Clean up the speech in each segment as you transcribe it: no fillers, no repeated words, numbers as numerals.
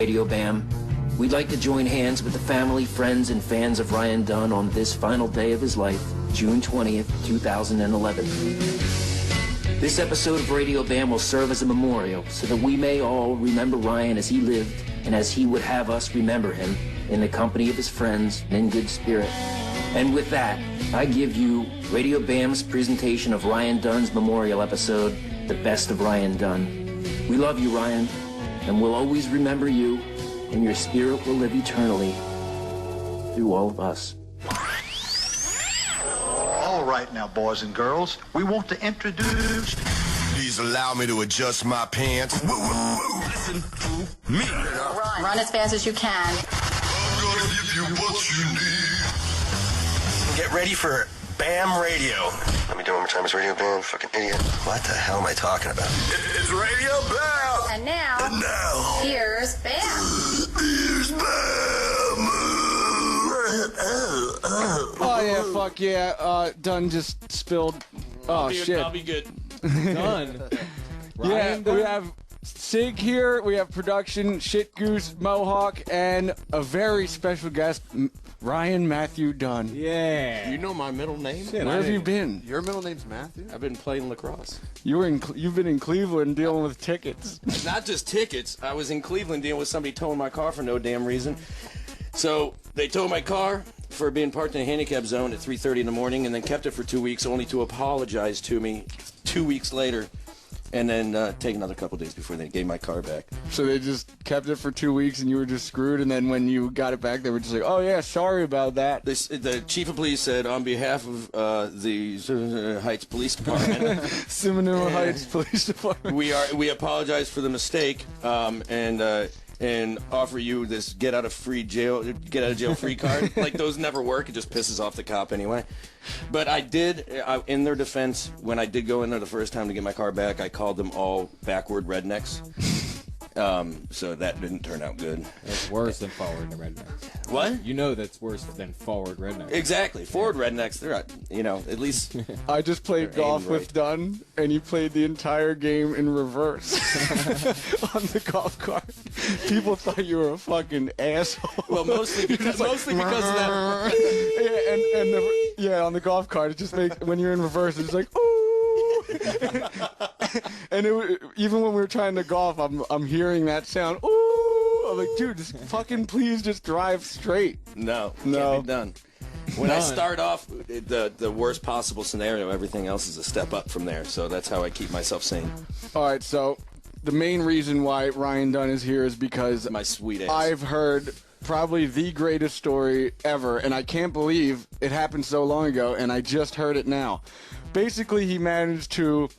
Radio Bam. We'd like to join hands with the family, friends, and fans of Ryan Dunn on this final day of his life, June 20th, 2011. This episode of Radio Bam will serve as a memorial so that we may all remember Ryan as he lived and as he would have us remember him, in the company of his friends and in good spirit. And with that, I give you Radio Bam's presentation of Ryan Dunn's memorial episode, The Best of Ryan Dunn. We love you, Ryan, and we'll always remember you, and your spirit will live eternally through all of us. All right now, boys and girls, we want to introduce... Please allow me to adjust my pants. Listen to me. Run as fast as you can. I'm gonna give you what you need. Get ready for Bam Radio. Let me do it one more time. It's Radio Bam, fucking idiot. What the hell am I talking about? It's Radio Bam. And now, here's Bam. Here's Bam. Oh yeah, fuck yeah. Dunn just spilled. Oh shit. I'll be good. Done. Yeah, we have Sig here. We have production, Shit Goose, Mohawk, and a very special guest, Ryan Matthew Dunn. Yeah. You know my middle name? Shit, Where have you been? Your middle name's Matthew? I've been playing lacrosse. You've been in Cleveland dealing with tickets. Not just tickets. I was in Cleveland dealing with somebody towing my car for no damn reason. So they towed my car for being parked in a handicap zone at 3:30 in the morning, and then kept it for 2 weeks, only to apologize to me 2 weeks later, and then take another couple days before they gave my car back. So they just kept it for 2 weeks, and you were just screwed. And then when you got it back, they were just like, "Oh yeah, sorry about that." The chief of police said, on behalf of the Heights Police Department, Seminole Heights Police Department. we apologize for the mistake, and offer you this get out of jail free card. Like, those never work. It just pisses off the cop anyway. But I did, in their defense, when I did go in there the first time to get my car back, I called them all backward rednecks. So that didn't turn out good. That's worse than forward rednecks. What? You know that's worse than forward rednecks. Exactly. Forward rednecks, they're, at least... I just played golf with Dunn, and he played the entire game in reverse on the golf cart. People thought you were a fucking asshole. Well, mostly because of that. Yeah, on the golf cart, it just makes, when you're in reverse, it's like, ooh. And even when we were trying to golf, I'm hearing that sound. Ooh, I'm like, dude, just fucking please just drive straight. No. Can't be done. When I start off the worst possible scenario, everything else is a step up from there. So that's how I keep myself sane. All right, so the main reason why Ryan Dunn is here is because My sweet ass. I've heard probably the greatest story ever, and I can't believe it happened so long ago, and I just heard it now. Basically, he managed to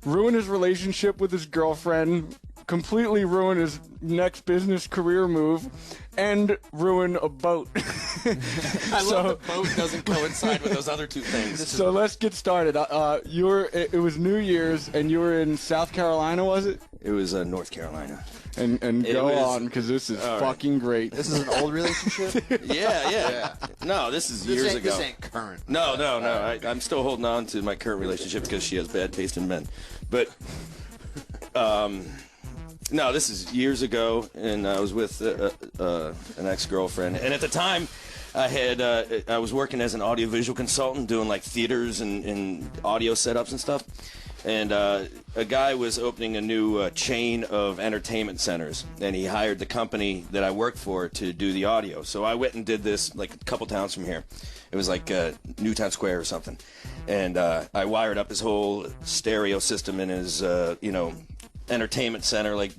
ruin his relationship with his girlfriend, completely ruin his next business career move, and ruin a boat. I love the boat doesn't coincide with those other two things. So let's get started. It was New Year's, and you were in South Carolina, was it? It was North Carolina. And go on, because this is fucking great. This is an old relationship? Yeah. No, this is years ago. This ain't current. No. I'm still holding on to my current relationship because she has bad taste in men. But, no, this is years ago, and I was with an ex-girlfriend. And at the time, I was working as an audiovisual consultant, doing like theaters and audio setups and stuff. And a guy was opening a new chain of entertainment centers, and he hired the company that I worked for to do the audio. So I went and did this like a couple towns from here. It was like Newtown Square or something. And I wired up his whole stereo system in his, entertainment center, like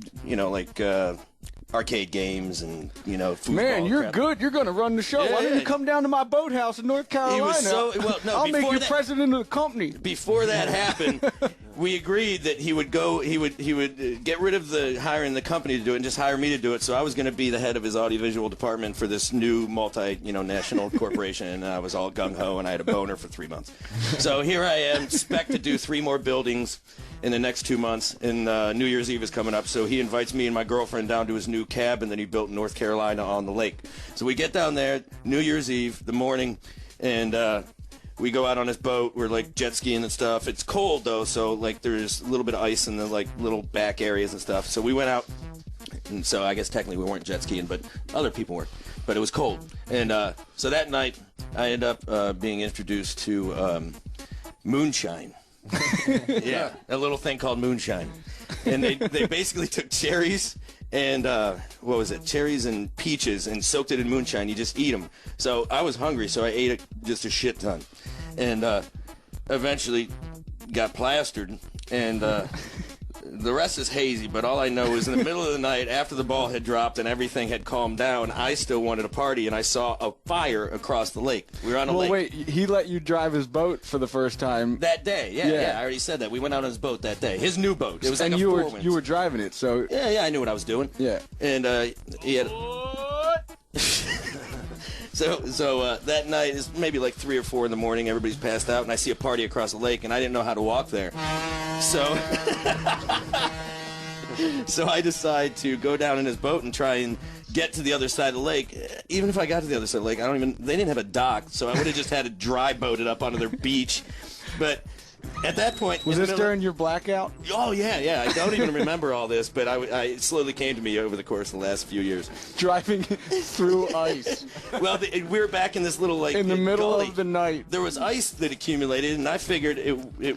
arcade games and, football. Man, you're crap. good. You're going to run the show. Yeah, Why don't yeah. you come down to my boathouse in North Carolina? I'll make you president of the company. Before that happened, we agreed that he would get rid of the hiring the company to do it and just hire me to do it. So I was going to be the head of his audiovisual department for this new national corporation, and I was all gung-ho, and I had a boner for 3 months. So here I am, spec to do 3 more buildings in the next 2 months, and New Year's Eve is coming up, so he invites me and my girlfriend down to his new cabin that he built in North Carolina on the lake. So we get down there, New Year's Eve, the morning, and we go out on his boat. We're like jet skiing and stuff. It's cold though, so like there's a little bit of ice in the like little back areas and stuff. So we went out And so I guess technically we weren't jet skiing, but other people were. But it was cold. And so that night I ended up being introduced to moonshine. Yeah, a little thing called moonshine. And they basically took cherries and what was it? Cherries and peaches and soaked it in moonshine. You just eat them. So I was hungry, so I ate just a shit ton. And eventually got plastered. And the rest is hazy, but all I know is in the middle of the night, after the ball had dropped and everything had calmed down, I still wanted to party, and I saw a fire across the lake. We were on a lake. Well, wait, he let you drive his boat for the first time. That day, yeah, I already said that. We went out on his boat that day. His new boat. It was like and a you four-winds. you were driving it, so... Yeah, I knew what I was doing. Yeah. And he had... So that night, it's maybe like 3 or 4 in the morning, everybody's passed out, and I see a party across the lake, and I didn't know how to walk there. So... So I decide to go down in his boat and try and get to the other side of the lake. Even if I got to the other side of the lake, they didn't have a dock, so I would have just had to dry boat it up onto their beach. But at that point... Was this during your blackout? Oh, yeah. I don't even remember all this, but it slowly came to me over the course of the last few years. Driving through ice. Well, we were back in this little, like... In the middle gully. of the night. There was ice that accumulated, and I figured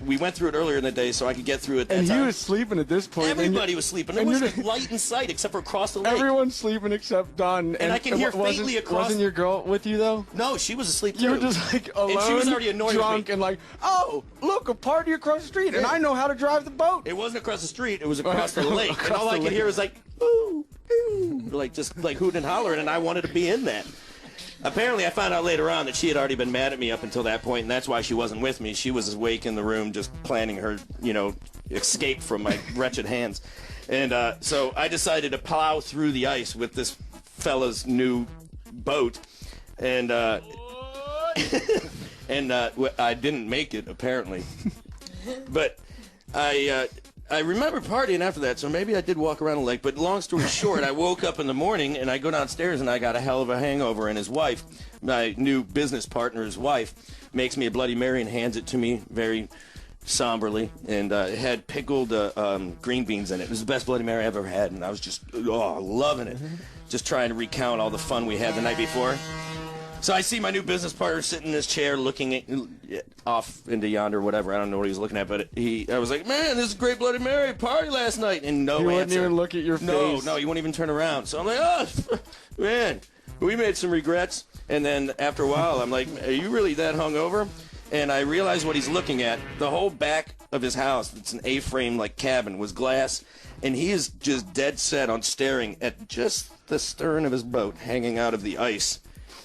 we went through it earlier in the day so I could get through it that And time. he was sleeping at this point. Everybody was sleeping. There was light in sight except for across the lake. Everyone's sleeping except Don. And I can hear faintly across... Wasn't your girl with you, though? No, she was asleep, too. You were just, like, alone, and she was already annoyed drunk, with me. and like, oh, look, a party across the street, and I know how to drive the boat. It wasn't across the street. It was across the lake. Across And all I the could lake. hear was like, ooh, ooh, like just like hooting and hollering, and I wanted to be in that. Apparently, I found out later on that she had already been mad at me up until that point, and that's why she wasn't with me. She was awake in the room just planning her, escape from my wretched hands. And so I decided to plow through the ice with this fella's new boat. And I didn't make it, apparently. But I remember partying after that, so maybe I did walk around the lake. But long story short, I woke up in the morning, and I go downstairs, and I got a hell of a hangover. And his wife, my new business partner's wife, makes me a Bloody Mary and hands it to me very somberly. And it had pickled green beans in it. It was the best Bloody Mary I ever had, and I was just loving it. Just trying to recount all the fun we had the night before. So I see my new business partner sitting in his chair looking off into yonder, whatever. I don't know what he was looking at, but I was like, man, this is a great Bloody Mary party last night. And no answer. He wouldn't even look at your face. No, he wouldn't even turn around. So I'm like, oh, man, we made some regrets. And then after a while, I'm like, are you really that hungover? And I realized what he's looking at. The whole back of his house, it's an A-frame like cabin, was glass. And he is just dead set on staring at just the stern of his boat hanging out of the ice.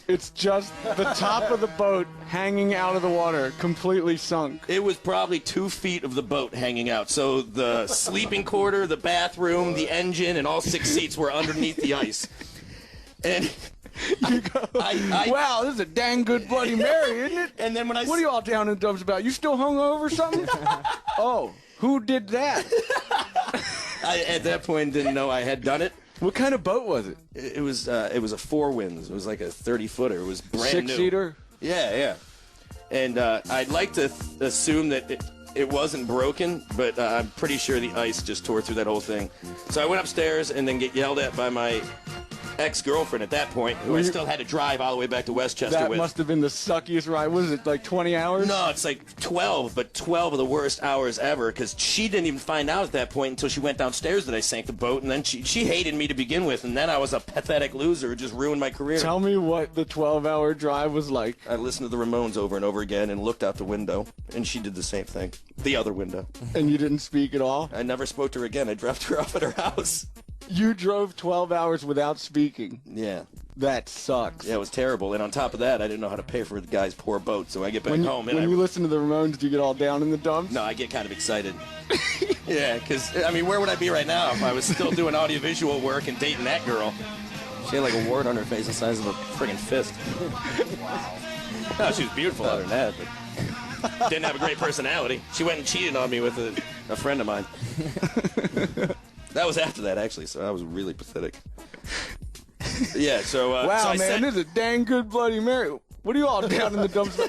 It's just the top of the boat hanging out of the water, completely sunk. It was probably 2 feet of the boat hanging out. So the sleeping quarter, the bathroom, the engine, and all 6 seats were underneath the ice. And You go, wow, this is a dang good Bloody Mary, isn't it? And then when what are you all down in the dumps about? You still hungover or something? Oh, who did that? I, at that point, didn't know I had done it. What kind of boat was it? It was a 4 winds. It was like a 30-footer. It was brand new. 6-seater? Yeah. And I'd like to assume that it wasn't broken, but I'm pretty sure the ice just tore through that whole thing. So I went upstairs and then get yelled at by my ex-girlfriend at that point, who I still had to drive all the way back to Westchester That with. must have been the suckiest ride. What is it, like 20 hours? No, it's like 12, but 12 of the worst hours ever, because she didn't even find out at that point until she went downstairs that I sank the boat, and then she hated me to begin with, and then I was a pathetic loser who just ruined my career. Tell me what the 12-hour drive was like. I listened to the Ramones over and over again and looked out the window, and she did the same thing. The other window. And you didn't speak at all? I never spoke to her again. I dropped her off at her house. You drove 12 hours without speaking. Yeah. That sucks. Yeah, it was terrible. And on top of that, I didn't know how to pay for the guy's poor boat, so I get back home. When you listen to the Ramones, do you get all down in the dumps? No, I get kind of excited. Yeah, because, I mean, where would I be right now if I was still doing audiovisual work and dating that girl? She had like a wart on her face the size of a friggin' fist. No, she was beautiful other than that, but didn't have a great personality. She went and cheated on me with a friend of mine. That was after that, actually, so I was really pathetic. Yeah, so... Wow, so man, this is a dang good Bloody Mary. What are you all down in the dumps?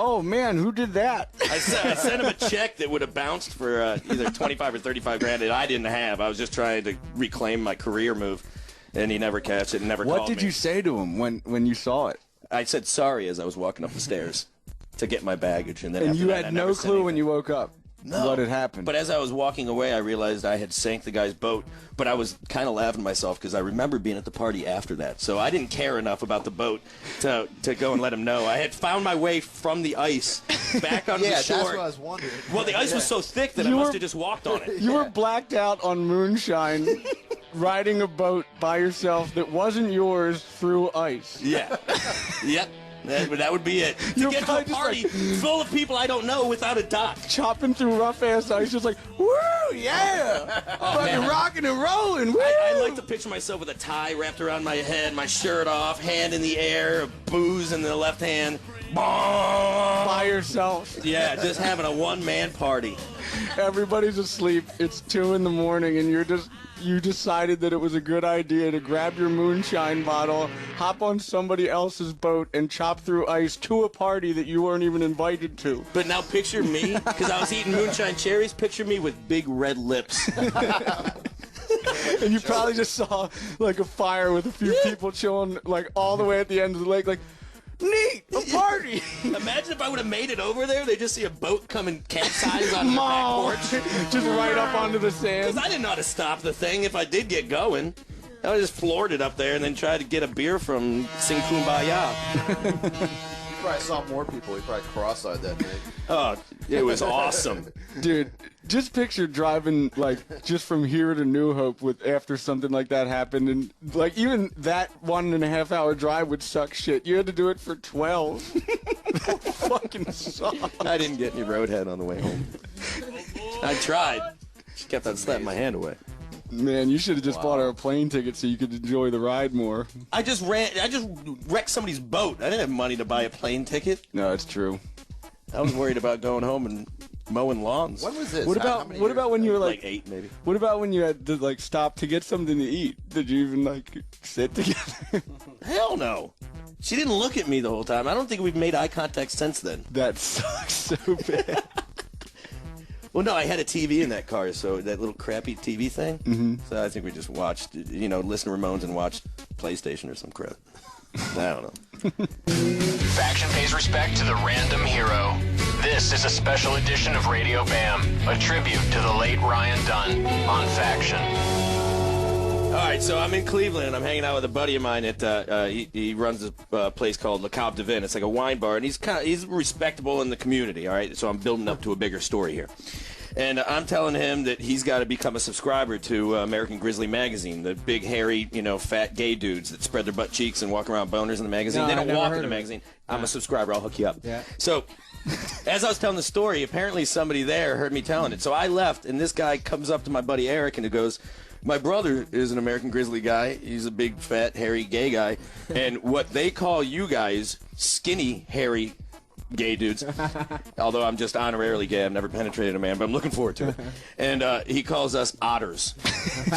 oh man, who did that? I sent him a check that would have bounced for either 25 or 35 grand that I didn't have. I was just trying to reclaim my career move, and he never catched it and never called me. What did you say to him when you saw it? I said sorry as I was walking up the stairs to get my baggage, and then And after you that, had I never no said clue when anything. you woke up what had happened. But as I was walking away, I realized I had sank the guy's boat. But I was kind of laughing to myself because I remember being at the party after that. So I didn't care enough about the boat to go and let him know. I had found my way from the ice back onto the shore. That's what I was wondering. Well, the ice was so thick that I must have just walked on it. You were blacked out on moonshine, riding a boat by yourself that wasn't yours through ice. Yeah. Yep. That would be it. To You're get to a probably just party full of people I don't know without a dock. Chopping through rough-ass ice, just like, woo, yeah! Fucking rocking and rolling, woo! I like to picture myself with a tie wrapped around my head, my shirt off, hand in the air, booze in the left hand. By yourself. Yeah, just having a one-man party. Everybody's asleep. It's 2 in the morning, and you decided that it was a good idea to grab your moonshine bottle, hop on somebody else's boat, and chop through ice to a party that you weren't even invited to. But now picture me, because I was eating moonshine cherries, picture me with big red lips. And you probably just saw like a fire with a few people chilling like all the way at the end of the lake, like, neat, a party. Imagine if I would have made it over there, they just see a boat come and capsize on the back porch. Just right up onto the sand. Because I didn't know how to stop the thing if I did get going. I just floored it up there and then tried to get a beer from Sing Kumbaya. You probably saw more people. You probably cross-eyed that night. Oh, it was awesome. Dude, just picture driving like just from here to New Hope with after something like that happened, and like even that 1.5 hour drive would suck shit. You had to do it for 12. That fucking sucked. I didn't get any roadhead on the way home. I tried. She kept on slapping my hand away. Man, you should have just bought her a plane ticket so you could enjoy the ride more. I just wrecked somebody's boat. I didn't have money to buy a plane ticket. No, it's true. I was worried about going home and mowing lawns. When was this? What about when you were Like 8, maybe. What about when you had to like stop to get something to eat? Did you even like sit together? Hell no. She didn't look at me the whole time. I don't think we've made eye contact since then. That sucks so bad. Well, no, I had a TV in that car, so that little crappy TV thing. Mm-hmm. So I think we just watched, listened to Ramones and watched PlayStation or some crap. I don't know. Faction pays respect to the random hero. This is a special edition of Radio Bam, a tribute to the late Ryan Dunn on Faction. All right, so I'm in Cleveland. I'm hanging out with a buddy of mine at he runs a place called Le Cab de Vin. It's like a wine bar, and he's respectable in the community. All right, so I'm building up to a bigger story here, and I'm telling him that he's got to become a subscriber to American Grizzly magazine. The big, hairy, fat gay dudes that spread their butt cheeks and walk around boners in the magazine. No, They I don't never walk heard in the of it. magazine. I'm a subscriber. I'll hook you up. Yeah. So. As I was telling the story, apparently somebody there heard me telling it. So I left, and this guy comes up to my buddy Eric, and he goes, my brother is an American Grizzly guy. He's a big, fat, hairy, gay guy. And what they call you guys, skinny, hairy, gay dudes, although I'm just honorarily gay. I've never penetrated a man, but I'm looking forward to it. And he calls us otters.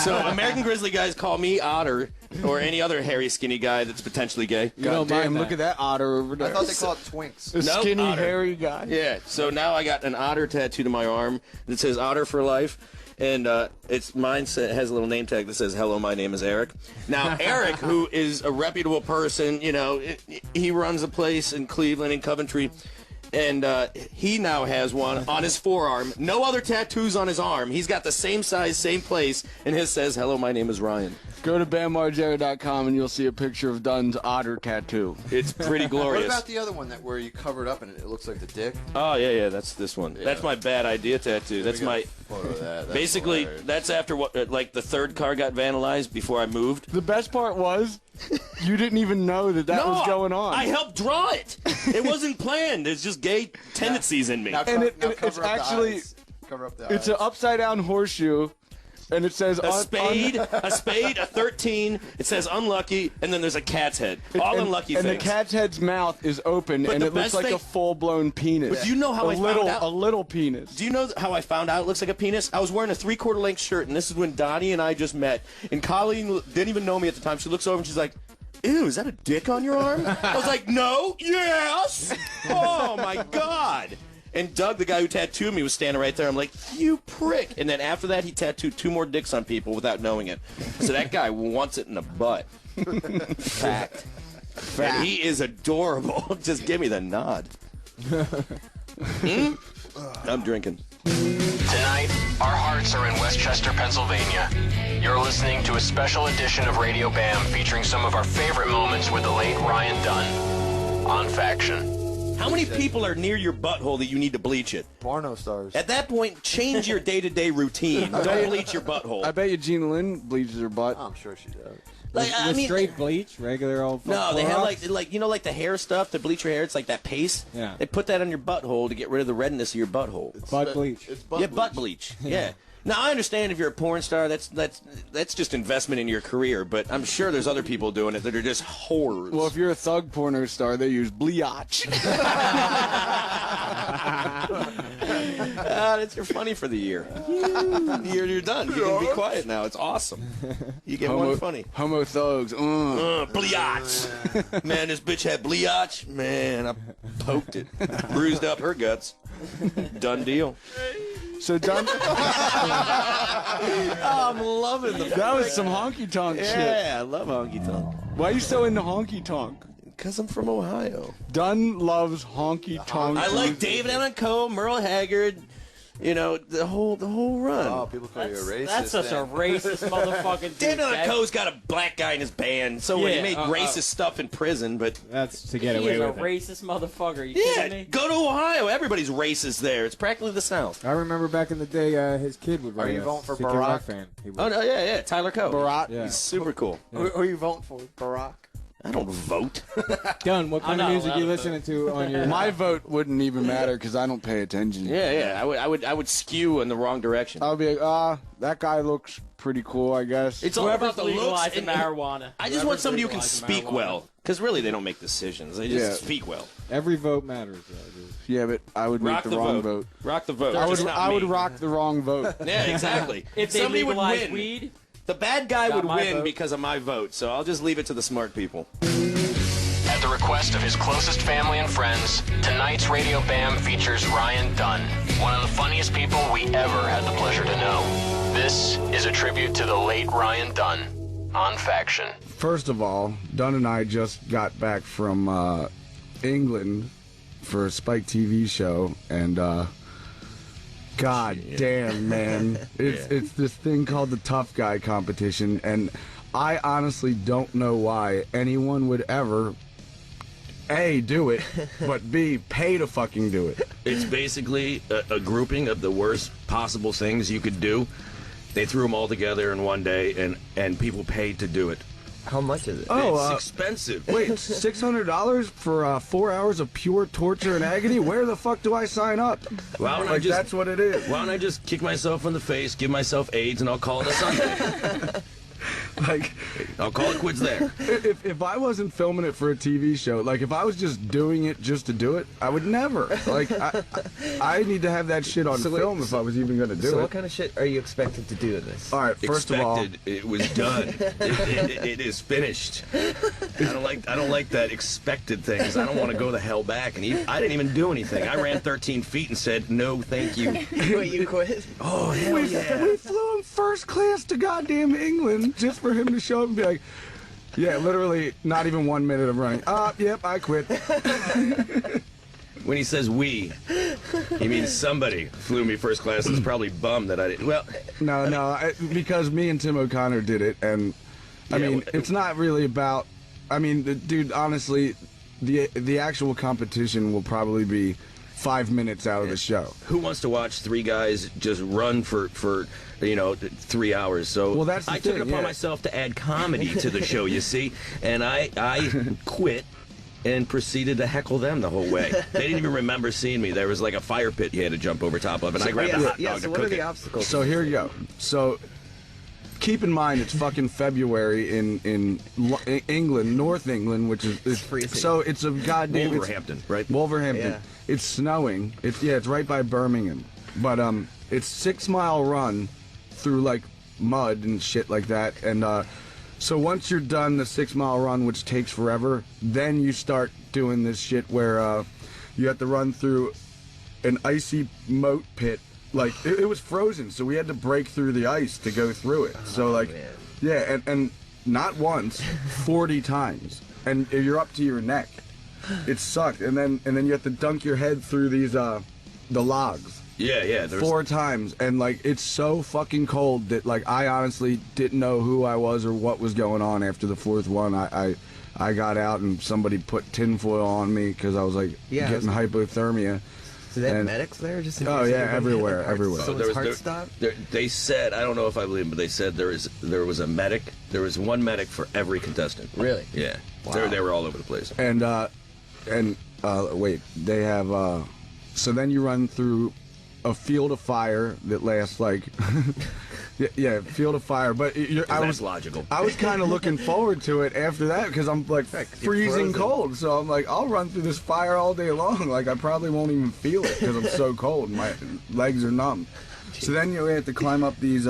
So American Grizzly guys call me otter, or any other hairy, skinny guy that's potentially gay. God damn, look at that otter over there. I thought they called it twinks. A No, skinny, otter. hairy guy. Yeah, so now I got an otter tattooed on my arm that says Otter for Life. And has a little name tag that says, hello, my name is Eric. Now, Eric, who is a reputable person, he runs a place in Cleveland and Coventry, and he now has one on his forearm. No other tattoos on his arm. He's got the same size, same place, and his says, hello, my name is Ryan. Go to BamMargera.com and you'll see a picture of Dunn's otter tattoo. It's pretty glorious. What about the other one where you cover it up and it looks like the dick? Oh, yeah, that's this one. Yeah. That's my bad idea tattoo. That's We got my... a photo of that. That's Basically, hilarious. that's after the third car got vandalized before I moved. The best part was, you didn't even know that was going on. I helped draw it. It wasn't planned. There's just gay tendencies in me. Now And now it's cover up the actually- eyes. Cover up the It's eyes. an upside down horseshoe, and it says A spade, a 13. It says unlucky, and then there's a cat's head. All unlucky and things. the cat's head's mouth is open, But and the it looks best like thing- a full-blown penis. But do you know how I found out? A little penis. Do you know how I found out it looks like a penis? I was wearing a 3/4 length shirt, and this is when Donnie and I just met. And Colleen didn't even know me at the time. She looks over and she's like, ew, is that a dick on your arm? I was like, no, yes. Oh, my God. And Doug, the guy who tattooed me, was standing right there. I'm like, you prick. And then after that, he tattooed 2 more dicks on people without knowing it. So that guy wants it in the butt. Fact. And he is adorable. Just give me the nod. I'm drinking. Tonight, our hearts are in Westchester, Pennsylvania. You're listening to a special edition of Radio BAM featuring some of our favorite moments with the late Ryan Dunn on Faction. How many people are near your butthole that you need to bleach it? Porno stars. At that point, change your day-to-day routine. Don't bleach your butthole. I bet you Gina Lynn bleaches her butt. I'm sure she does. Like, I With mean, straight bleach, regular old. no, they have Clorox? like you know, like the hair stuff to bleach your hair. It's like that paste. Yeah. They put that on your butthole to get rid of the redness of your butthole. Butt bleach. It's butt Yeah, bleach. butt bleach. Yeah. Now I understand if you're a porn star, that's just investment in your career. But I'm sure there's other people doing it that are just whores. Well, if you're a thug porno star, they use bleach. You're funny for the year. You're done. You can be quiet now. It's awesome. You get one funny. Homo thugs. Bleach. Man, this bitch had bleach. Man, I poked it. Bruised up her guts. Done deal. So Dunn, I'm loving the that was some honky tonk shit. Yeah, I love honky tonk. Why are you so into honky tonk? Because I'm from Ohio. Dunn loves honky tonk. I like David Allen Coe, Merle Haggard, you know, the whole run. Oh, people call you a racist. That's such a racist motherfucking David Allen douchebag. Coe's got a black guy in his band, so when he made racist stuff in prison, but That's to get He away is a with it. racist motherfucker. Are you yeah, kidding me? go to Ohio. Everybody's racist there. It's practically the South. I remember back in the day, his kid would write you a voting for Sick and Barack? Rock fan. He would. Oh no, yeah, Tyler Coe. Barack. Yeah. He's super cool. Who are you voting for? Barack? I don't vote. Dunn, what kind of not music allowed you to listening to on your? My vote wouldn't even matter because I don't pay attention. Yeah, I would skew in the wrong direction. I'll be like, that guy looks pretty cool, I guess. It's all Whoever's about the looks. legalizing And marijuana. I just want Whoever's somebody who can legalizing speak marijuana. well, because really they don't make decisions. They just Yeah. speak well. Every vote matters. Dude. Yeah, but I would Rock make the the wrong vote. vote. Rock the vote. I would just not I would me. rock the wrong vote. Yeah, exactly. If they Somebody would legalize win. weed, The bad guy Got would my win vote. because of my vote, so I'll just leave it to the smart people. At the request of his closest family and friends, tonight's Radio BAM features Ryan Dunn, one of the funniest people we ever had the pleasure to know. This is a tribute to the late Ryan Dunn on Faction. First of all, Dunn and I just got back from England for a Spike TV show, and God damn, man, it's this thing called the Tough Guy competition, and I honestly don't know why anyone would ever A, do it, but B, pay to fucking do it. It's basically a grouping of the worst possible things you could do. They threw them all together in one day, and people paid to do it. How much is it? It's expensive. Wait, $600 for 4 hours of pure torture and agony? Where the fuck do I sign up? Why don't I Like, just, that's what it is. Why don't I just kick myself in the face, give myself AIDS, and I'll call it a Sunday? Like, I'll call it quits there. if I wasn't filming it for a TV show, like if I was just doing it just to do it, I would never. Like I need to have that shit on film if I was even going to do So it. what kind of shit are you expected to do in this? All right, first of all, It was done. It is finished. I don't like that expected thing, 'cause I don't want to go the hell back. And I didn't even do anything. I ran 13 feet and said, no, thank you. Wait, you quit? Oh, hell yeah. we flew him first class to goddamn England just for him to show up and be like, yeah, literally not even 1 minute of running. Yep, I quit. When he says we, he means somebody flew me first class. It's probably bummed that I didn't. Well, Because me and Tim O'Connor did it, and I mean, it's not really about. I mean, dude, honestly, the actual competition will probably be 5 minutes out of the show. Who wants to watch three guys just run for 3 hours? So Well, that's the I took it thing, upon yeah. myself to add comedy to the show, you see, and I quit and proceeded to heckle them the whole way. They didn't even remember seeing me. There was like a fire pit you had to jump over top of, and I grabbed a hot dog to so what are cook the it. obstacles? So here you go. So keep in mind, it's fucking February in England, North England, which is freezing. so it's a goddamn Wolverhampton, right? Wolverhampton. Yeah. It's snowing. It's right by Birmingham, but it's 6 mile run through like mud and shit like that, and So once you're done the 6 mile run, which takes forever, then you start doing this shit where you have to run through an icy moat pit. Like, it was frozen, so we had to break through the ice to go through it. So, like, man. yeah, and not once, 40 times. And you're up to your neck. It sucked. And then you have to dunk your head through these, the logs. Yeah. 4 times. And, like, it's so fucking cold that, like, I honestly didn't know who I was or what was going on after the 4th one. I got out and somebody put tinfoil on me because I was, like, getting hypothermia. Do they have medics there? Just in oh case yeah, everybody everywhere. Someone's heart stopped? They said, I don't know if I believe them, but they said there was a medic. There was one medic for every contestant. Really? Yeah. Wow. They were all over the place. And wait, they have. So then you run through a field of fire that lasts like. Yeah, field of fire. But that's logical. I was kind of looking forward to it after that because I'm like freezing cold. So I'm like, I'll run through this fire all day long. Like I probably won't even feel it because I'm so cold. My legs are numb. So then you have to climb up these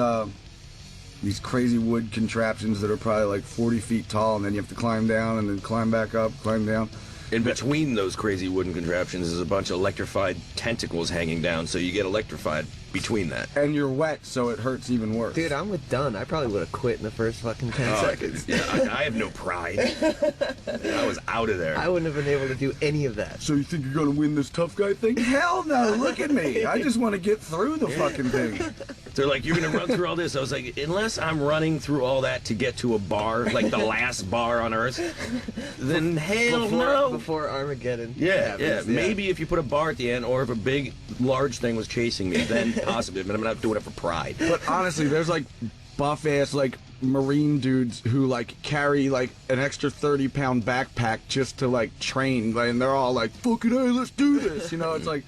crazy wood contraptions that are probably like 40 feet tall, and then you have to climb down and then climb back up, climb down. In between those crazy wooden contraptions is a bunch of electrified tentacles hanging down, so you get electrified between that. And you're wet, so it hurts even worse. Dude, I'm with Dunn. I probably would have quit in the first fucking 10 seconds. Yeah, I have no pride. I was out of there. I wouldn't have been able to do any of that. So you think you're going to win this tough guy thing? Hell no, look at me. I just want to get through the fucking thing. They're like, you're going to run through all this? I was like, unless I'm running through all that to get to a bar, like the last bar on Earth, then hell no. Before Armageddon. Yeah. Maybe if you put a bar at the end, or if a big, large thing was chasing me, then possibly. But I'm not doing it for pride. But honestly, there's like buff-ass, like, Marine dudes who, like, carry, like, an extra 30-pound backpack just to, like, train. And they're all like, fucking hey, let's do this. You know, it's like...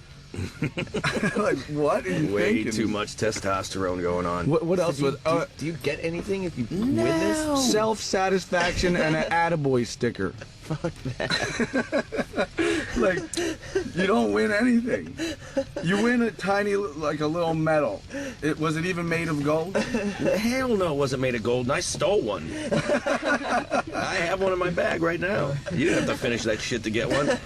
like, what are you Way thinking? too much testosterone going on. What else was... do you get anything if you win this? Self-satisfaction and an attaboy sticker. Fuck that. Like, you don't win anything. You win a tiny, like a little medal. Was it even made of gold? Hell no, it wasn't made of gold, and I stole one. I have one in my bag right now. You didn't have to finish that shit to get one.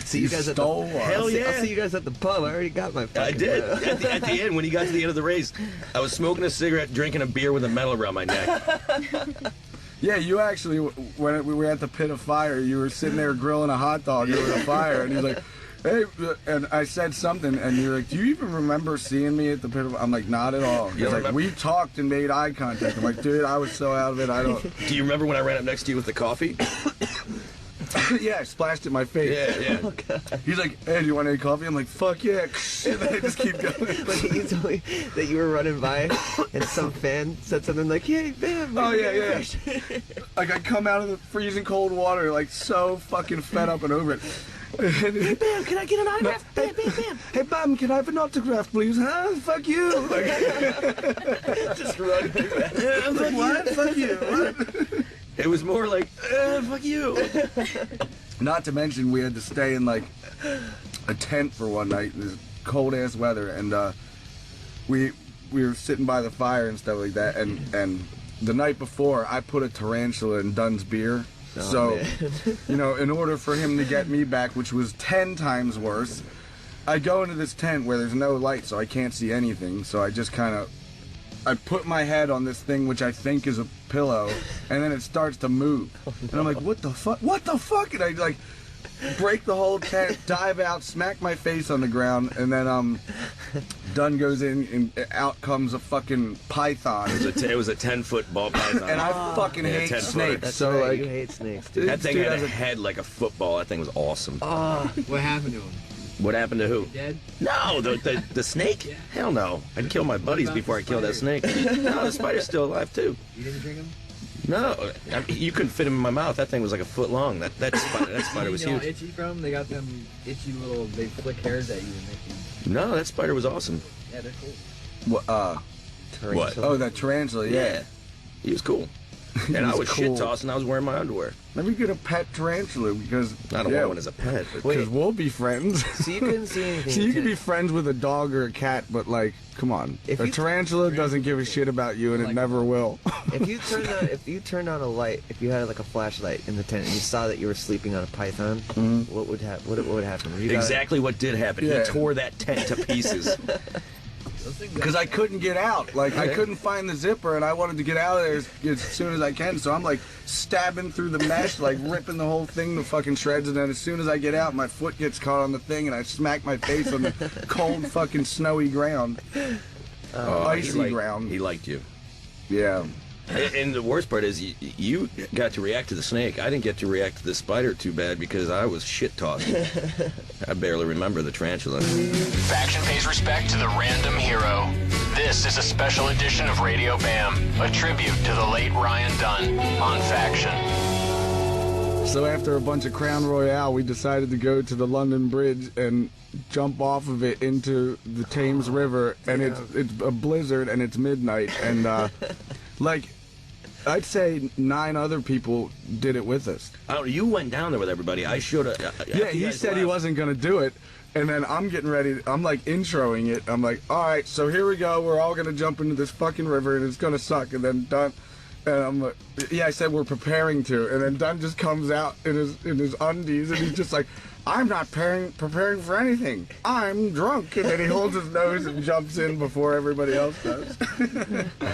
See you guys stole at the, one. Hell yeah. I'll see you guys at the pub. I already got my fucking I did. medal. At the end, when he got to the end of the race, I was smoking a cigarette, drinking a beer with a medal around my neck. Yeah, you actually, when we were at the pit of fire, you were sitting there grilling a hot dog over the fire, and he's like, hey, and I said something, and you're like, do you even remember seeing me at the pit of... I'm like, not at all. He's like, we talked and made eye contact. I'm like, dude, I was so out of it, I don't... Do you remember when I ran up next to you with the coffee? Yeah, I splashed it in my face. Yeah. Oh, God. He's like, hey, do you want any coffee? I'm like, fuck yeah. And then I just keep going. But you told me that you were running by and some fan said something like, hey, bam. Oh, yeah. Like, I come out of the freezing cold water, like, so fucking fed up and over it. Hey, Bam, can I get an autograph? Bam. Hey, Bam, can I have an autograph, please? Huh? Fuck you. Like, Just run through that. I was like, what? Fuck you. What? It was more like, fuck you. Not to mention, we had to stay in, like, a tent for one night in this cold-ass weather, and we were sitting by the fire and stuff like that, and the night before, I put a tarantula in Dunn's beer. Oh, so, man. you know, in order for him to get me back, which was 10 times worse, I go into this tent where there's no light, so I can't see anything, so I just kind of... I put my head on this thing, which I think is a pillow, and then it starts to move. And I'm like, what the fuck? What the fuck? And I, like, break the whole tent, dive out, smack my face on the ground, and then, Dunn goes in, and out comes a fucking python. It was a 10-foot ball python. And I fucking hate 10 snakes. That's so, right, like, you hate snakes, dude. That thing had a head like a football. That thing was awesome. Oh, What happened to him? What happened to who? Dead? No, the snake? Yeah. Hell no. I'd kill my buddies before I killed that snake. No, the spider's still alive, too. You didn't drink him? No, I mean, you couldn't fit him in my mouth. That thing was like a foot long. That spider was You know, huge. itchy from? They got them itchy little, they flick hairs at you and make you... No, that spider was awesome. Yeah, they're cool. what? What? Oh, that tarantula, yeah. He was cool. And I was cool. shit tossing. I was wearing my underwear. Let me get a pet tarantula because I don't want one as a pet. Because we'll be friends. So you couldn't see anything. So you can be friends with a dog or a cat, but like, come on. A tarantula doesn't give a shit about you, and it never will. If you turned on a light, if you had like a flashlight in the tent, and you saw that you were sleeping on a python, what would happen? Exactly what did happen. Yeah. He tore that tent to pieces. Because I couldn't get out. Like, I couldn't find the zipper, and I wanted to get out of there as soon as I can. So I'm, like, stabbing through the mesh, like, ripping the whole thing to fucking shreds. And then as soon as I get out, my foot gets caught on the thing, and I smack my face on the cold, fucking snowy ground. Icy ground. He liked you. Yeah. And the worst part is you got to react to the snake. I didn't get to react to the spider too bad because I was shit-tossed. I barely remember the tarantula. Faction pays respect to the random hero. This is a special edition of Radio Bam, a tribute to the late Ryan Dunn on Faction. So after a bunch of Crown Royale, we decided to go to the London Bridge and jump off of it into the Thames River, and it's a blizzard and it's midnight, and like, I'd say 9 other people did it with us. Oh, you went down there with everybody. I should have. Yeah, he said he wasn't going to do it, and then I'm getting ready. I'm like introing it. I'm like, all right, so here we go. We're all going to jump into this fucking river, and it's going to suck. And then Dunn, and I'm like, yeah, I said we're preparing to, and then Dunn just comes out in his undies, and he's just like, I'm not preparing for anything. I'm drunk. And then he holds his nose and jumps in before everybody else does.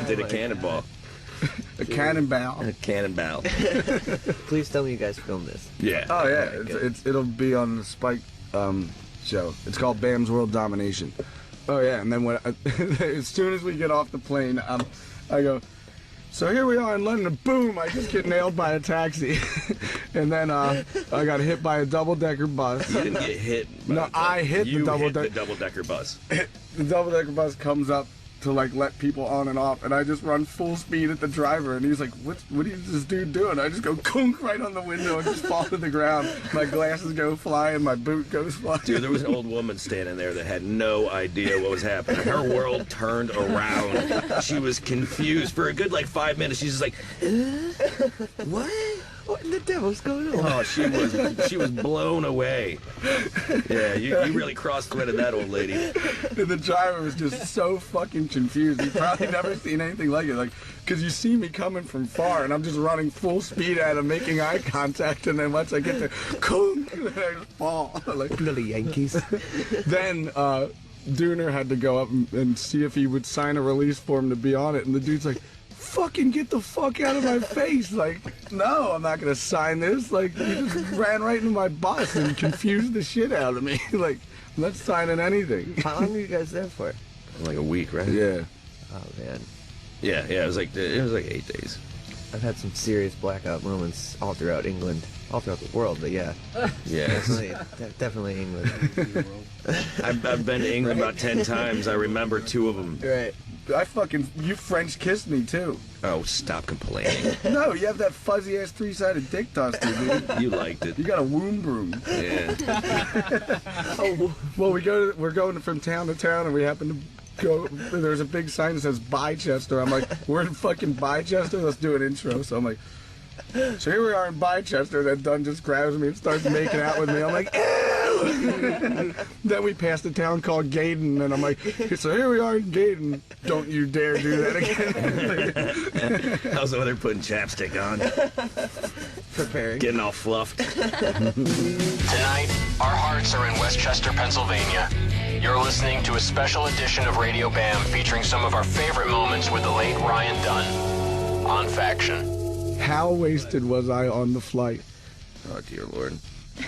Did a cannonball. A cannonball. A cannonball. Please tell me you guys filmed this. Yeah. Oh yeah, it'll be on the Spike show. It's called Bam's World Domination. Oh yeah, and then as soon as we get off the plane, I go, so here we are in London. Boom! I just get nailed by a taxi, and then I got hit by a double-decker bus. You didn't get hit. I hit the double-decker. The double-decker bus. The double-decker bus comes up to like let people on and off, and I just run full speed at the driver, and he's like, what is this dude doing? I just go kunk right on the window and just fall to the ground. My glasses go flying, my boot goes flying. Dude, there was an old woman standing there that had no idea what was happening. Her world turned around. She was confused for a good like 5 minutes. She's just like, what? What in the devil's going on? Oh, she was blown away. Yeah, you really cross-threaded that old lady. And the driver was just so fucking confused. He'd probably never seen anything like it. Like, because you see me coming from far, and I'm just running full speed at him, making eye contact, and then once I get there, and then I just fall. Like, little Yankees. Then, Dooner had to go up and see if he would sign a release form to be on it, and the dude's like, fucking get the fuck out of my face. Like, no, I'm not gonna sign this. Like, you just ran right into my bus and confused the shit out of me. Like, I'm not signing anything. How long were you guys there for? Like a week, right? Yeah. Oh man. Yeah, it was like 8 days. I've had some serious blackout moments all throughout England, all throughout the world, but yeah. Yeah. Definitely England. I've been to England about 10 times. I remember 2 of them. Right. You French kissed me too. Oh, stop complaining. No, you have that fuzzy ass 3-sided dick duster, dude. You liked it. You got a womb broom. Yeah. Oh, well, we're going from town to town, and we happen to go. There's a big sign that says Bychester. I'm like, we're in fucking Bychester. Let's do an intro. So I'm like, so here we are in Bychester. Then Dunn just grabs me and starts making out with me. I'm like, ew. Then we passed a town called Gaydon, and I'm like, so here we are in Gaydon. Don't you dare do that again. I was over there putting chapstick on. Preparing. Getting all fluffed. Tonight, our hearts are in Westchester, Pennsylvania. You're listening to a special edition of Radio Bam featuring some of our favorite moments with the late Ryan Dunn on Faction. How wasted was I on the flight? Oh, dear Lord.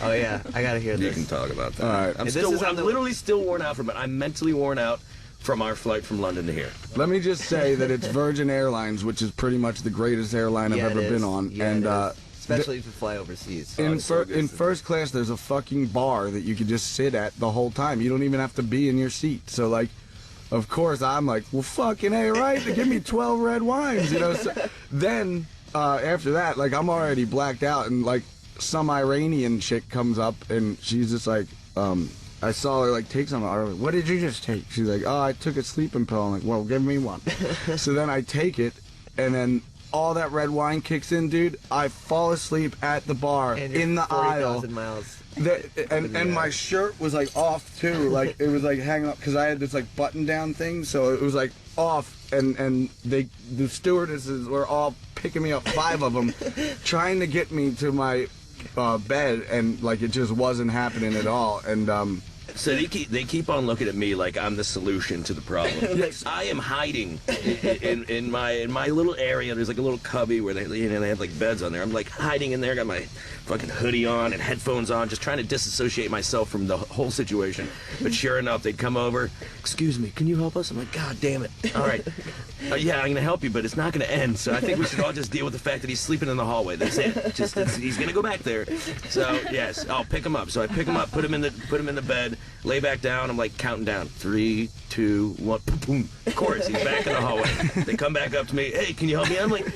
Oh, yeah. I gotta hear this. You can talk about that. All right. I'm literally still worn out from it. I'm mentally worn out from our flight from London to here. Let me just say that it's Virgin Airlines, which is pretty much the greatest airline I've ever been on. Yeah, and especially if you fly overseas. In first class, there's a fucking bar that you could just sit at the whole time. You don't even have to be in your seat. So, like, of course, I'm like, well, fucking A, right? Give me 12 red wines, you know? So, then, after that, like, I'm already blacked out, and, like, some Iranian chick comes up, and she's just like, I saw her, like, take something. I was like, what did you just take? She's like, oh, I took a sleeping pill. I'm like, well, give me one. So then I take it, and then all that red wine kicks in, dude, I fall asleep at the bar in the aisle. 40,000 miles. And my shirt was like off too, like it was like hanging up because I had this like button down thing, so it was like off, and the stewardesses were all picking me up, 5 of them, trying to get me to my bed, and like it just wasn't happening at all, and So they keep on looking at me like I'm the solution to the problem. Yes. I am hiding in my little area. There's like a little cubby where they have like beds on there. I'm like hiding in there, got my fucking hoodie on and headphones on, just trying to disassociate myself from the whole situation. But sure enough, they'd come over. Excuse me, can you help us? I'm like, God damn it! All right, yeah, I'm gonna help you, but it's not gonna end. So I think we should all just deal with the fact that he's sleeping in the hallway. That's it. He's gonna go back there. So yes, I'll pick him up. So I pick him up, put him in the bed. Lay back down. I'm like counting down. 3, 2, 1. Boom. Of course, he's back in the hallway. They come back up to me. Hey, can you help me? I'm like,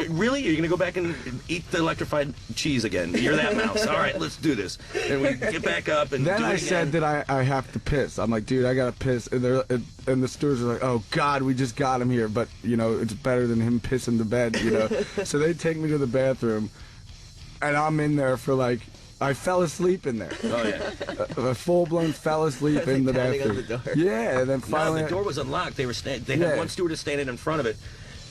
really? Are you gonna go back and eat the electrified cheese again? You're that mouse. All right, let's do this. And we get back up and then do it I again. said that I have to piss. I'm like, dude, I gotta piss, and the stewards are like, oh God, we just got him here, but you know it's better than him pissing the bed, you know. So they take me to the bathroom, and I'm in there for like. I fell asleep in there. Oh yeah, a full-blown fell asleep in the bathroom. On the door. Yeah, and then finally no, the door was unlocked. They had one stewardess standing in front of it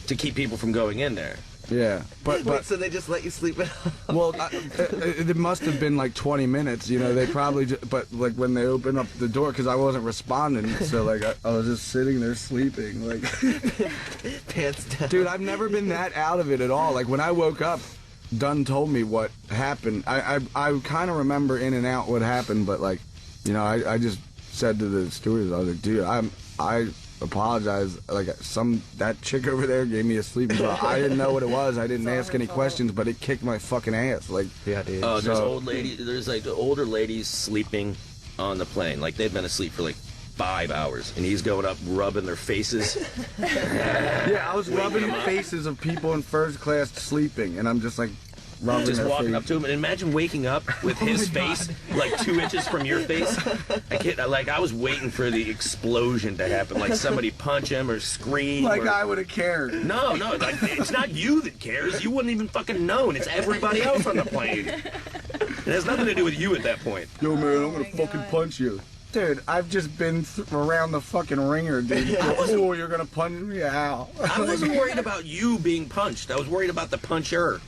to keep people from going in there. Yeah, but Wait, so they just let you sleep in? Well, it must have been like 20 minutes. You know, they probably. But like when they opened up the door, because I wasn't responding, so like I was just sitting there sleeping, like pants down. Dude, I've never been that out of it at all. Like when I woke up. Dunn told me what happened. I kind of remember in and out what happened, but like, you know, I just said to the stewardess, I was like, dude, I apologize. Like that chick over there gave me a sleeping pill. I didn't know what it was. I didn't ask any questions, but it kicked my fucking ass. Like, yeah, dude. Oh, there's like older ladies sleeping on the plane. Like they've been asleep for like 5 hours, and he's going up rubbing their faces. Yeah, I was rubbing faces of people in first class sleeping, and I'm just like rubbing just their walking face. up to him and imagine waking up with his face like 2 inches from your face. I was waiting for the explosion to happen, like somebody punch him or scream. Like I would have cared. No, like, it's not you that cares. You wouldn't even fucking know. It's everybody else on the plane. It has nothing to do with you at that point. Yo, man, I'm gonna fucking punch you. Dude, I've just been around the fucking ringer, dude. Oh, you're gonna punch me? How? I wasn't worried about you being punched. I was worried about the puncher.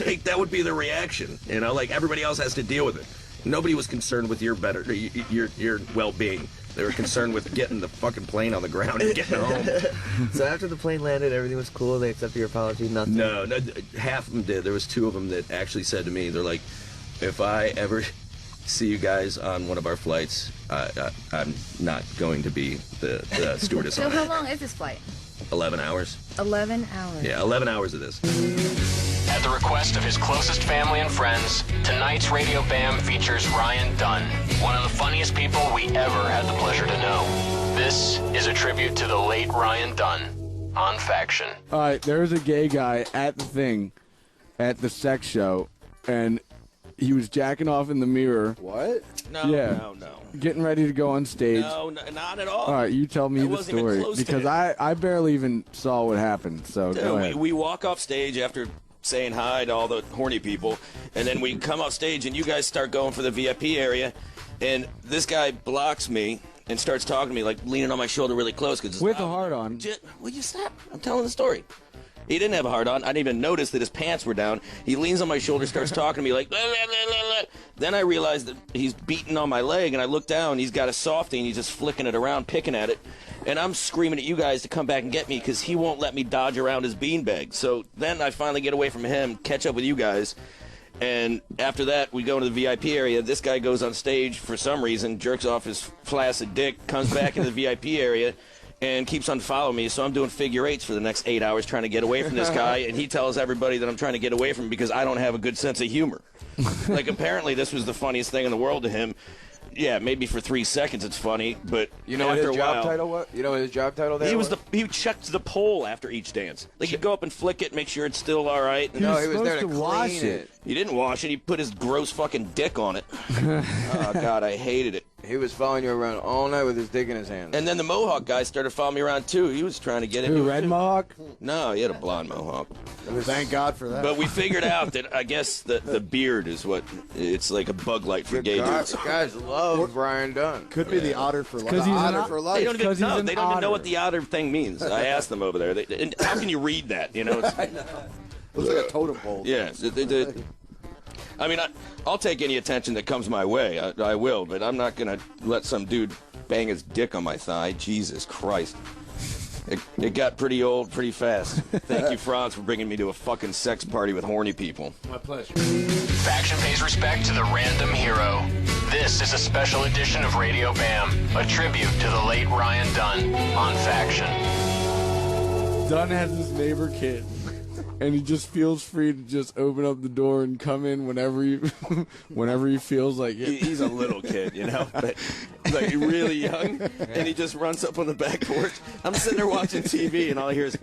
Like, that would be the reaction, you know? Like, everybody else has to deal with it. Nobody was concerned with your well-being. They were concerned with getting the fucking plane on the ground and getting home. So after the plane landed, everything was cool? They accepted your apology? Nothing? No, half of them did. There was 2 of them that actually said to me, they're like, if I ever see you guys on one of our flights, I'm not going to be the stewardess So on how it. long is this flight? 11 hours. 11 hours. Yeah, 11 hours of this. At the request of his closest family and friends, tonight's Radio Bam features Ryan Dunn, one of the funniest people we ever had the pleasure to know. This is a tribute to the late Ryan Dunn on Faction. All right, there's a gay guy at the thing, at the sex show, and he was jacking off in the mirror. What? No, Yeah. no. Getting ready to go on stage. No, not at all. All right, you tell me I the wasn't even story close to because it. I barely even saw what happened. So go ahead. We walk off stage after saying hi to all the horny people, and then we come off stage and you guys start going for the VIP area, and this guy blocks me and starts talking to me, like leaning on my shoulder really close. With a heart on. Will you stop? I'm telling the story. He didn't have a heart on. I didn't even notice that his pants were down. He leans on my shoulder, starts talking to me like, blah, blah, blah, blah. Then I realized that he's beating on my leg, and I look down, he's got a softie, and he's just flicking it around, picking at it. And I'm screaming at you guys to come back and get me because he won't let me dodge around his beanbag. So then I finally get away from him, catch up with you guys. And after that, we go to the VIP area. This guy goes on stage for some reason, jerks off his flaccid dick, comes back in the VIP area, and keeps on following me. So I'm doing figure eights for the next 8 hours trying to get away from this guy, and he tells everybody that I'm trying to get away from him because I don't have a good sense of humor. Like, apparently this was the funniest thing in the world to him. Yeah, maybe for 3 seconds it's funny, but You know what after his a while, job title was? You know what his job title there was? he checked the pole after each dance. Like, he'd go up and flick it, make sure it's still all right. No, he was there to clean it. He didn't wash it. He put his gross fucking dick on it. Oh, God, I hated it. He was following you around all night with his dick in his hand. And then the Mohawk guy started following me around too. He was trying to get into it. Red too. Mohawk? No, he had a blonde Mohawk. Thank God for that. But we figured out that I guess the beard is what it's like a bug light for gay dudes. Guys love Ryan Dunn. Could be the otter for life. Because he's Otter an for life. They don't even know. They don't even know what otter. the otter thing means. I asked them over there. And how can you read that? You know. It's, Looks like a totem pole. yeah. I mean, I'll take any attention that comes my way. I will, but I'm not gonna let some dude bang his dick on my thigh. Jesus Christ. It got pretty old pretty fast. Thank you, Franz, for bringing me to a fucking sex party with horny people. My pleasure. Faction pays respect to the random hero. This is a special edition of Radio Bam, a tribute to the late Ryan Dunn on Faction. Dunn has his neighbor kid, and he just feels free to just open up the door and come in whenever he feels like it. He's a little kid, you know, but like really young, and he just runs up on the back porch. I'm sitting there watching TV, and all I hear is.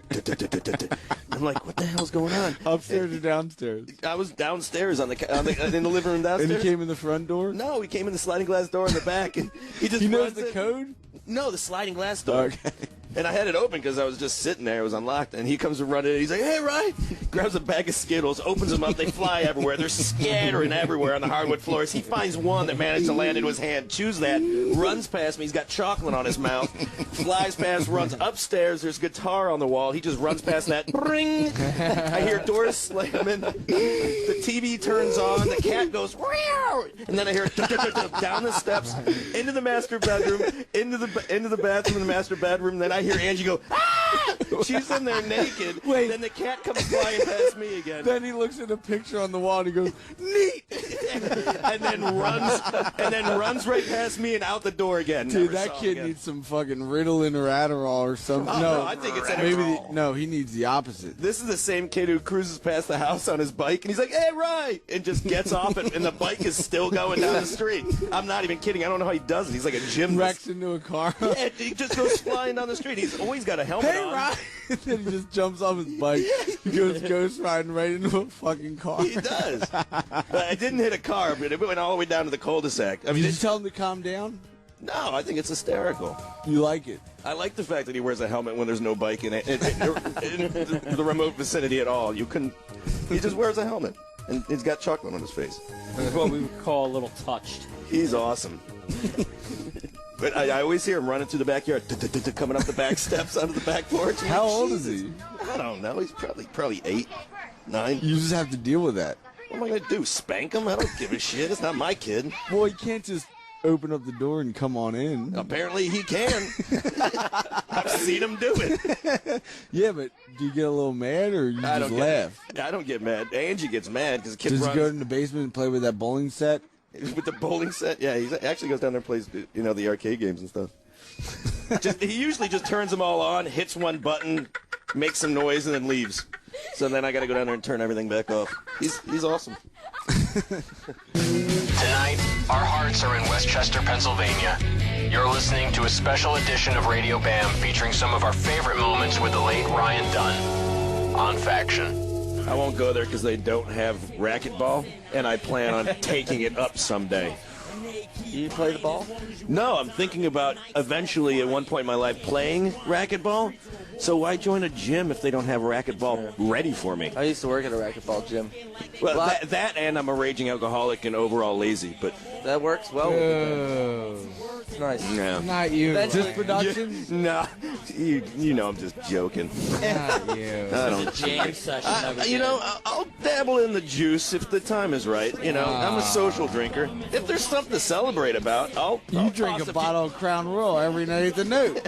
I'm like, what the hell's going on? Upstairs or downstairs? I was downstairs in the living room downstairs. And he came in the front door? No, he came in the sliding glass door in the back, and he just. He knows runs the in. code? No, the sliding glass door. Okay. And I had it open because I was just sitting there. It was unlocked. And he comes running in. He's like, hey, Ryan. Grabs a bag of Skittles, opens them up. They fly everywhere. They're scattering everywhere on the hardwood floors. He finds one that managed to land into his hand, chews that, runs past me. He's got chocolate on his mouth, flies past, runs upstairs. There's a guitar on the wall. He just runs past that. Bring! I hear doors slamming. The TV turns on. The cat goes, meow! And then I hear down the steps, into the master bedroom, into the bathroom in the master bedroom. Then I hear Angie go, ah! She's in there naked. Wait. Then the cat comes flying past me again. Then he looks at a picture on the wall and he goes, neat! and then runs right past me and out the door again. Dude, Never that saw him kid again. needs some fucking Ritalin or Adderall or something. Oh, no, I think it's Adderall. No, he needs the opposite. This is the same kid who cruises past the house on his bike, and he's like, hey, Ryan! And just gets off, and the bike is still going down the street. I'm not even kidding. I don't know how he does it. He's like a gymnast. Wrecks into a car. Yeah, he just goes flying down the street. He's always got a helmet Hey, on. Ryan! And then he just jumps off his bike. He goes ghost riding right into a fucking car. He does. But I didn't hit a car, but it went all the way down to the cul-de-sac. I mean, Did you tell him to calm down? No, I think it's hysterical. You like it? I like the fact that he wears a helmet when there's no bike in the remote vicinity at all. You couldn't. He just wears a helmet, and he's got chocolate on his face. That's what we would call a little touched. He's awesome. But I always hear him running through the backyard, coming up the back steps onto the back porch. How old is he? I don't know. He's probably 8, 9. You just have to deal with that. What am I going to do? Spank him? I don't give a shit. It's not my kid. Well, you can't just open up the door and come on in. Apparently he can. I've seen him do it. Yeah, but do you get a little mad or you just laugh? I don't get mad. Angie gets mad because the kid Does runs. he go in the basement and play with that bowling set? With the bowling set? Yeah, he actually goes down there and plays, the arcade games and stuff. He usually just turns them all on, hits one button, makes some noise, and then leaves. So then I got to go down there and turn everything back off. He's awesome. Tonight, our hearts are in Westchester, Pennsylvania. You're listening to a special edition of Radio Bam featuring some of our favorite moments with the late Ryan Dunn on Faction. I won't go there because they don't have racquetball, and I plan on taking it up someday. You play the ball? No, I'm thinking about eventually at one point in my life playing racquetball. So why join a gym if they don't have racquetball ready for me? I used to work at a racquetball gym. Well, that and I'm a raging alcoholic and overall lazy, but that works well. It's nice. No. Not you. Just production? No, you know I'm just joking. Not you. I don't. Jam session. I'll dabble in the juice if the time is right. I'm a social drinker. If there's something to celebrate about, I'll drink toss a bottle of Crown Royal every night at the Note.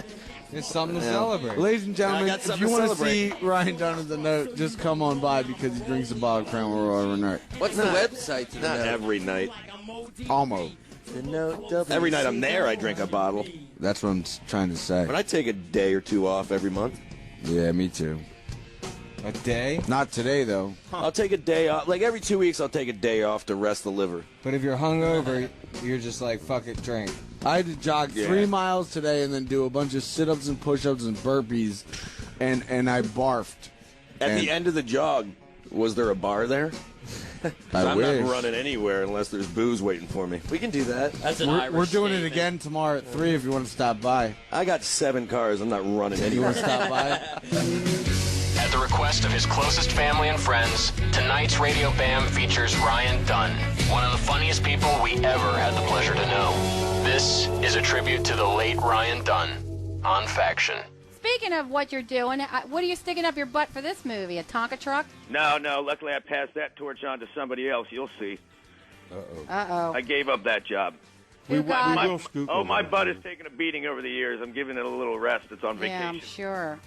It's something to celebrate. Ladies and gentlemen, got if something you to want to see celebrate. Ryan Dunn at the Note, just come on by because he drinks a bottle of Crown Royal every night. What's the website to the Not Note? every night. Almost. The Note. Every night I'm there, I drink a bottle. That's what I'm trying to say. But I take a day or two off every month. Yeah, me too. A day? Not today, though. I'll take a day off. Like every 2 weeks, I'll take a day off to rest the liver. But if you're hungover, you're just like, fuck it, drink. I had to jog 3 miles today and then do a bunch of sit-ups and push-ups and burpees, and I barfed. At the end of the jog, was there a bar there? I'm wish. not running anywhere unless there's booze waiting for me. We can do that. That's an We're Irish doing it statement. again tomorrow at 3 if you want to stop by. I got 7 cars. I'm not running You anywhere. want to stop by? At the request of his closest family and friends, tonight's Radio Bam features Ryan Dunn, one of the funniest people we ever had the pleasure to know. This is a tribute to the late Ryan Dunn on Faction. Speaking of what you're doing, what are you sticking up your butt for this movie? A Tonka truck? No. Luckily, I passed that torch on to somebody else. You'll see. Uh-oh. I gave up that job. Who got it? My butt has taken a beating over the years. I'm giving it a little rest. It's on vacation. Yeah, I'm sure.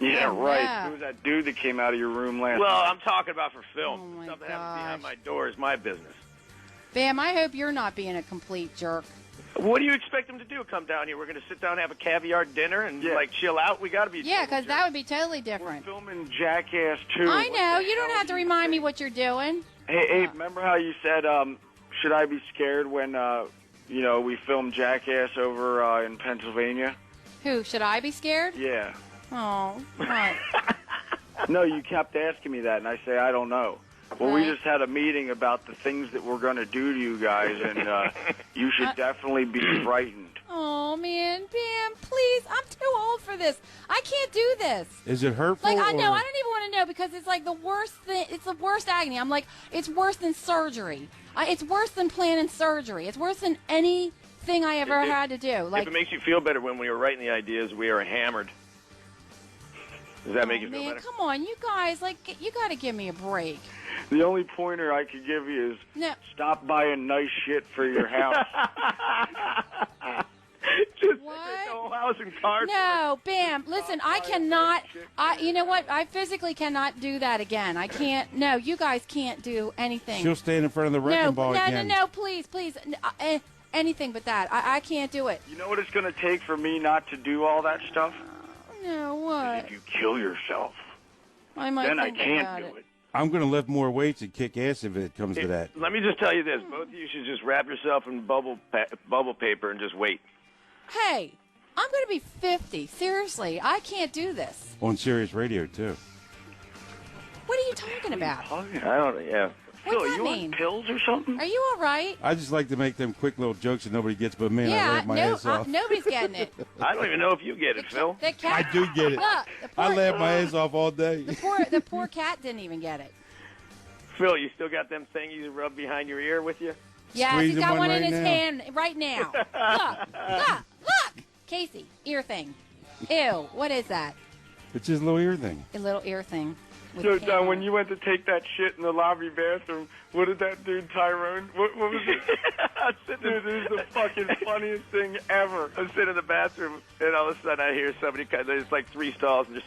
Yeah, right. Yeah. Who was that dude that came out of your room last Well, night? I'm talking about for film. Oh, my Stuff that happens gosh. behind my door is my business. Bam, I hope you're not being a complete jerk. What do you expect them to do? Come down here? We're going to sit down and have a caviar dinner and like chill out? We got to be. Yeah, because that would be totally different. We're filming Jackass 2. I know. You don't have to remind me what you're doing. Hey, remember how you said, should I be scared when, we filmed Jackass over in Pennsylvania? Who? Should I be scared? Yeah. Oh, what? No, you kept asking me that, and I say I don't know. Well, we Right. just had a meeting about the things that we're going to do to you guys, and you should definitely be frightened. Oh, man, Bam, please. I'm too old for this. I can't do this. Is it hurtful? Like, I know. or- I don't even want to know because it's like the worst thing. It's the worst agony. I'm like, it's worse than surgery. It's worse than planning surgery. It's worse than anything I ever had to do. Like, if it makes you feel better, when we were writing the ideas, we are hammered. Does that make you feel man, better? come on, you guys, like, you got to give me a break. The only pointer I could give you is No. stop buying nice shit for your house. Just what? the whole house and cars. No, Bam. Listen, I cannot. You know what? I physically cannot do that again. I can't. No, you guys can't do anything. She'll stand in front of the wrecking ball again. No, please. Anything but that. I can't do it. You know what it's going to take for me not to do all that stuff? No, what? If you kill yourself. I might Then I think can't about do it. I'm going to lift more weights and kick ass if it comes to that. Let me just tell you this. Both of you should just wrap yourself in bubble paper and just wait. Hey, I'm going to be 50. Seriously, I can't do this. On Sirius Radio, too. What are you talking about? I don't, yeah. What's Phil, that you mean? on pills or something? Are you all right? I just like to make them quick little jokes that nobody gets but me, and I Yeah, laugh my ass off. nobody's getting it. I don't even know if you get it, Phil. The cat, I do get it. Look, the poor, I laugh my ass off all day. the poor cat didn't even get it. Phil, you still got them things you rub behind your ear with you? Yes, Squeezing he's got one one in right his now. hand right now. Look. Casey, ear thing. Ew, what is that? It's his little ear thing. A little ear thing. with So, a can Don, on when it. you went to take that shit in the lobby bathroom, what did that dude, Tyrone, what was it? Dude, this is the fucking funniest thing ever. I'm sitting in the bathroom, and all of a sudden I hear somebody, there's like 3 stalls, and just